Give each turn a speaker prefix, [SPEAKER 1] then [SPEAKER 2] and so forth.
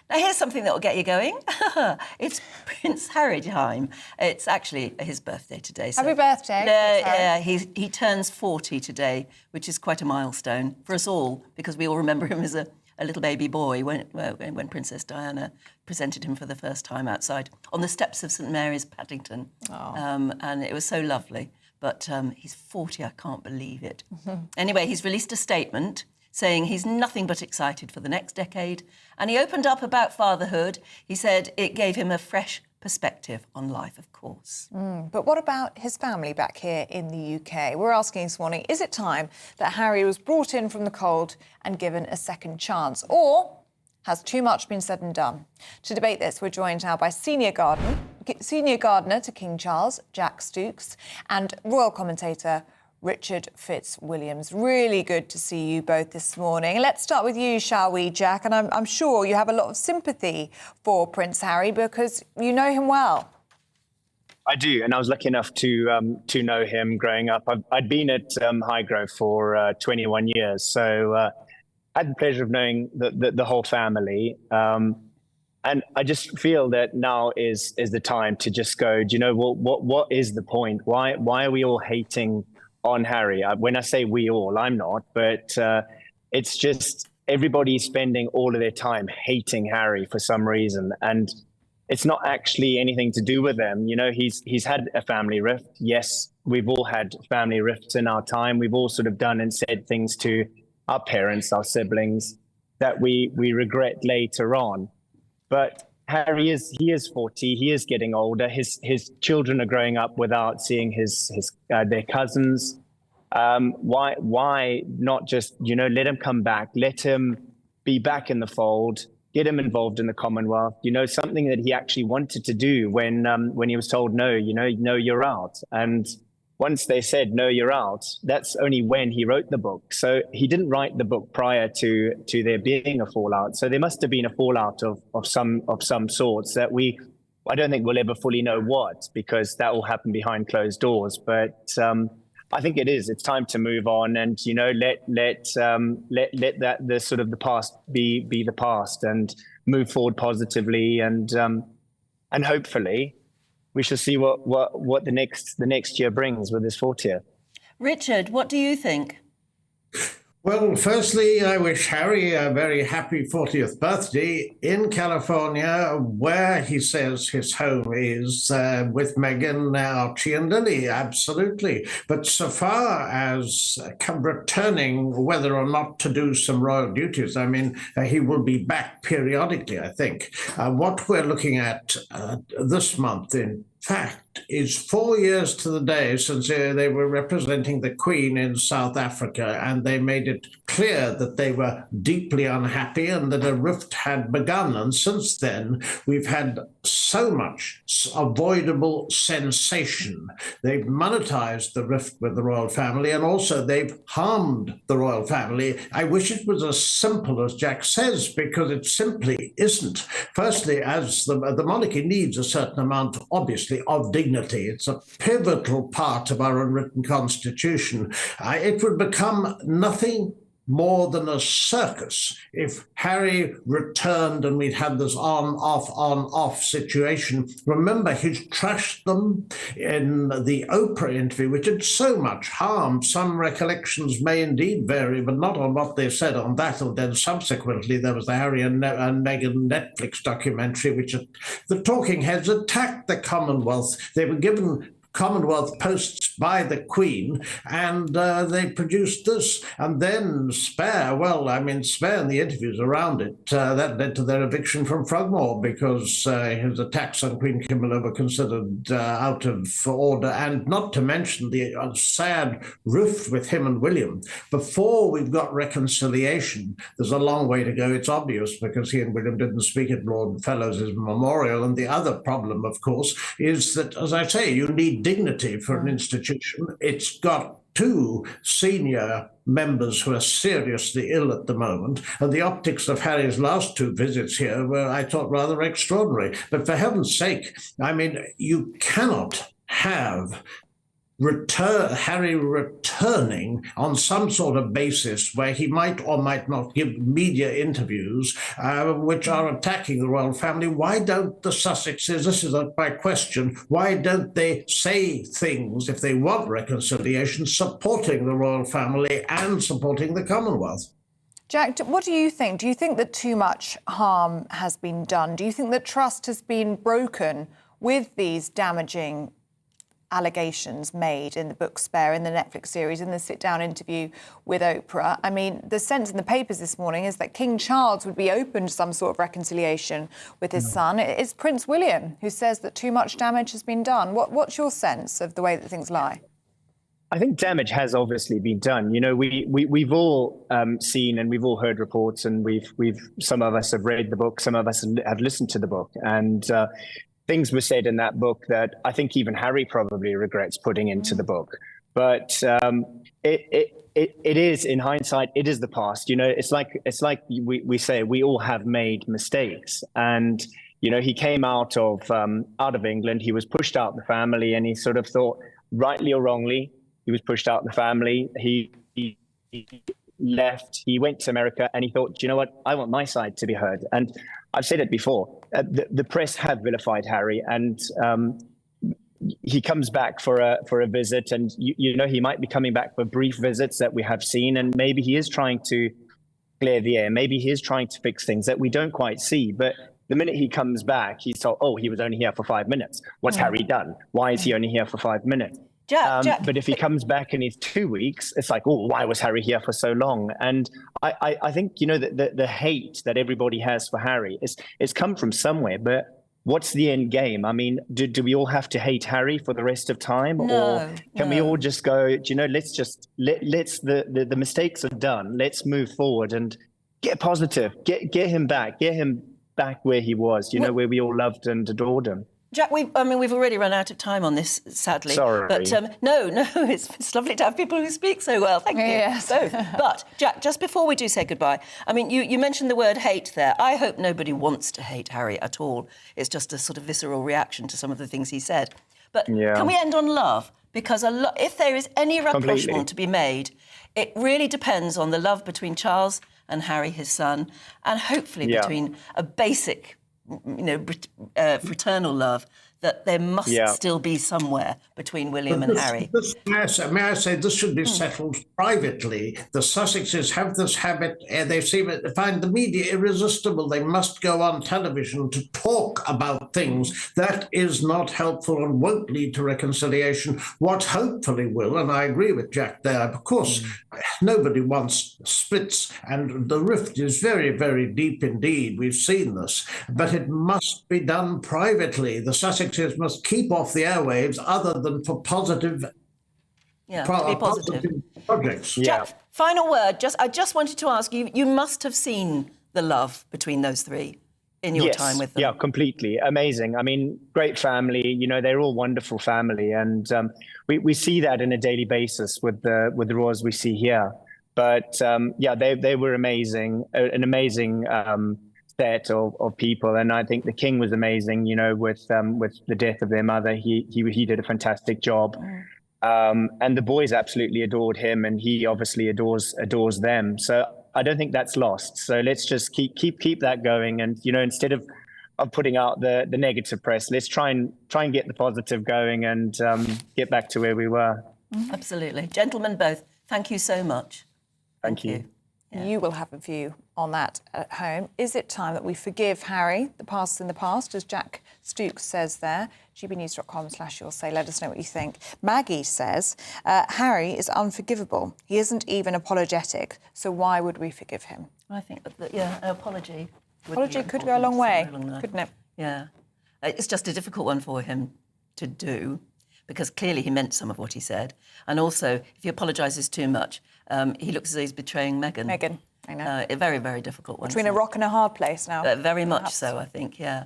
[SPEAKER 1] Now, here's something that will get you going. It's Prince Harry time. It's actually his birthday today.
[SPEAKER 2] So. Happy birthday, Prince
[SPEAKER 1] Harry. He turns 40 today, which is quite a milestone for us all, because we all remember him as a little baby boy when Princess Diana presented him for the first time outside on the steps of St Mary's, Paddington. And it was so lovely. But he's 40, I can't believe it. Anyway, he's released a statement saying he's nothing but excited for the next decade. And he opened up about fatherhood. He said it gave him a fresh perspective on life, of course.
[SPEAKER 2] But what about his family back here in the UK? We're asking this morning, is it time that Harry was brought in from the cold and given a second chance? Or has too much been said and done? To debate this, we're joined now by Senior Gardener to King Charles, Jack Stooks, and Royal Commentator Richard Fitzwilliams. Really good to see you both this morning. Let's start with you, shall we, Jack? And I'm sure you have a lot of sympathy for Prince Harry because you know him well.
[SPEAKER 3] I do, and I was lucky enough to know him growing up. I'd been at Highgrove for 21 years, so I had the pleasure of knowing the whole family. And I just feel that now is the time to just go, do you know what is the point? Why are we all hating on Harry? When I say we all, I'm not, but it's just everybody's spending all of their time hating Harry for some reason, and it's not actually anything to do with them. You know, he's had a family rift. Yes, we've all had family rifts in our time. We've all sort of done and said things to our parents, our siblings, that we regret later on. But Harry is 40. He is getting older. His children are growing up without seeing their cousins. Why not just, let him come back, let him be back in the fold, get him involved in the Commonwealth, something that he actually wanted to do when he was told, no, you're out. And once they said, no, you're out, that's only when he wrote the book. So he didn't write the book prior to there being a fallout. So there must have been a fallout of some sorts that I don't think we'll ever fully know what, because that will happen behind closed doors. But I think it's time to move on and, let that the sort of the past be the past and move forward positively. And hopefully we shall see what the next year brings with his 40th.
[SPEAKER 1] Richard, what do you think?
[SPEAKER 4] Well, firstly, I wish Harry a very happy 40th birthday in California, where he says his home is, with Meghan, Archie and Lily, absolutely. But so far as returning, whether or not to do some royal duties, he will be back periodically, I think. What we're looking at this month, in fact, is 4 years to the day since they were representing the Queen in South Africa, and they made it clear that they were deeply unhappy and that a rift had begun. And since then, we've had so much avoidable sensation. They've monetized the rift with the royal family, and also they've harmed the royal family. I wish it was as simple as Jack says, because it simply isn't. Firstly, as the monarchy needs a certain amount, obviously, of dignity. It's a pivotal part of our unwritten constitution. It would become nothing more than a circus if Harry returned and we'd had this on-off situation. Remember, he's trashed them in the Oprah interview, which did so much harm. Some recollections may indeed vary, but not on what they said on that. And then subsequently, there was the Harry and Meghan Netflix documentary, which the talking heads attacked the Commonwealth. They were given Commonwealth posts by the Queen, and they produced this. And then Spare and the interviews around it, that led to their eviction from Frogmore, because his attacks on Queen Camilla were considered out of order, and not to mention the sad rift with him and William. Before we've got reconciliation, there's a long way to go. It's obvious, because he and William didn't speak at Lord Fellowes' memorial. And the other problem, of course, is that, as I say, you need dignity for an institution. It's got two senior members who are seriously ill at the moment, and the optics of Harry's last two visits here were, I thought, rather extraordinary. But for heaven's sake, you cannot have Harry returning on some sort of basis where he might or might not give media interviews which are attacking the royal family. Why don't the Sussexes, this is my question, why don't they say things, if they want reconciliation, supporting the royal family and supporting the Commonwealth?
[SPEAKER 2] Jack, what do you think? Do you think that too much harm has been done? Do you think that trust has been broken with these damaging allegations made in the book Spare, in the Netflix series, in the sit-down interview with Oprah? I mean, the sense in the papers this morning is that King Charles would be open to some sort of reconciliation with his son. It's Prince William who says that too much damage has been done. What's your sense of the way that things lie?
[SPEAKER 3] I think damage has obviously been done. You know, we've all seen and we've all heard reports, and some of us have read the book, some of us have listened to the book, and things were said in that book that I think even Harry probably regrets putting into the book. But it is, in hindsight, it is the past. You know, it's like we say, we all have made mistakes. And you know, he came out of England. He was pushed out the family, and he sort of thought, rightly or wrongly, he was pushed out the family. He left. He went to America, and he thought, do you know what? I want my side to be heard. And I've said it before. The press have vilified Harry, and he comes back for a visit, and you know, he might be coming back for brief visits that we have seen, and maybe he is trying to clear the air. Maybe he is trying to fix things that we don't quite see. But the minute he comes back, he's told, oh, he was only here for 5 minutes. What's Harry done? Why is he only here for 5 minutes?
[SPEAKER 1] Jack,
[SPEAKER 3] but if he comes back and he's 2 weeks, it's like, oh, why was Harry here for so long? And I think, you know, the hate that everybody has for Harry is come from somewhere. But what's the end game? I mean, do we all have to hate Harry for the rest of time? Or can we all just go, do you know, let's just, the mistakes are done. Let's move forward and get positive, get him back where he was, you know, where we all loved and adored him.
[SPEAKER 1] Jack, we've already run out of time on this, sadly.
[SPEAKER 3] Sorry.
[SPEAKER 1] But no, it's lovely to have people who speak so well. Thank you.
[SPEAKER 2] Yes.
[SPEAKER 1] Both. But, Jack, just before we do say goodbye, I mean, you mentioned the word hate there. I hope nobody wants to hate Harry at all. It's just a sort of visceral reaction to some of the things he said. But can we end on love? Because if there is any rapprochement to be made, it really depends on the love between Charles and Harry, his son, and hopefully between a basic, you know, fraternal love that there must still be somewhere between William and Harry.
[SPEAKER 4] May I say, this should be settled privately. The Sussexes have this habit, they find the media irresistible. They must go on television to talk about things. That is not helpful and won't lead to reconciliation. What hopefully will, and I agree with Jack there, of course, nobody wants splits, and the rift is very, very deep indeed. We've seen this. But it must be done privately. The Sussexes must keep off the airwaves other than for positive, positive projects.
[SPEAKER 1] Jack, final word. I just wanted to ask you, you must have seen the love between those three in your time with them.
[SPEAKER 3] Yeah, completely. Amazing. I mean, great family. You know, they're all wonderful family. And we see that on a daily basis with the royals we see here. But they were amazing, an amazing set of people, and I think the king was amazing. You know, with the death of their mother, he did a fantastic job, and the boys absolutely adored him, and he obviously adores them. So I don't think that's lost. So let's just keep that going, and you know, instead of putting out the negative press, let's try and get the positive going and get back to where we were.
[SPEAKER 1] Absolutely, gentlemen, both. Thank you so much.
[SPEAKER 3] Thank you.
[SPEAKER 2] Yeah. You will have a view on that at home. Is it time that we forgive Harry? The past is in the past, as Jack Stooks says there. gbnews.com/you'll say, let us know what you think. Maggie says, Harry is unforgivable. He isn't even apologetic, so why would we forgive him?
[SPEAKER 1] I think that, an apology.
[SPEAKER 2] Apology could go a long way, couldn't it?
[SPEAKER 1] Yeah. It's just a difficult one for him to do, because clearly he meant some of what he said. And also, if he apologises too much, he looks as though he's betraying Meghan.
[SPEAKER 2] Meghan, I know.
[SPEAKER 1] A very, very difficult one.
[SPEAKER 2] Between a rock and a hard place now.
[SPEAKER 1] Very much so, I think, yeah.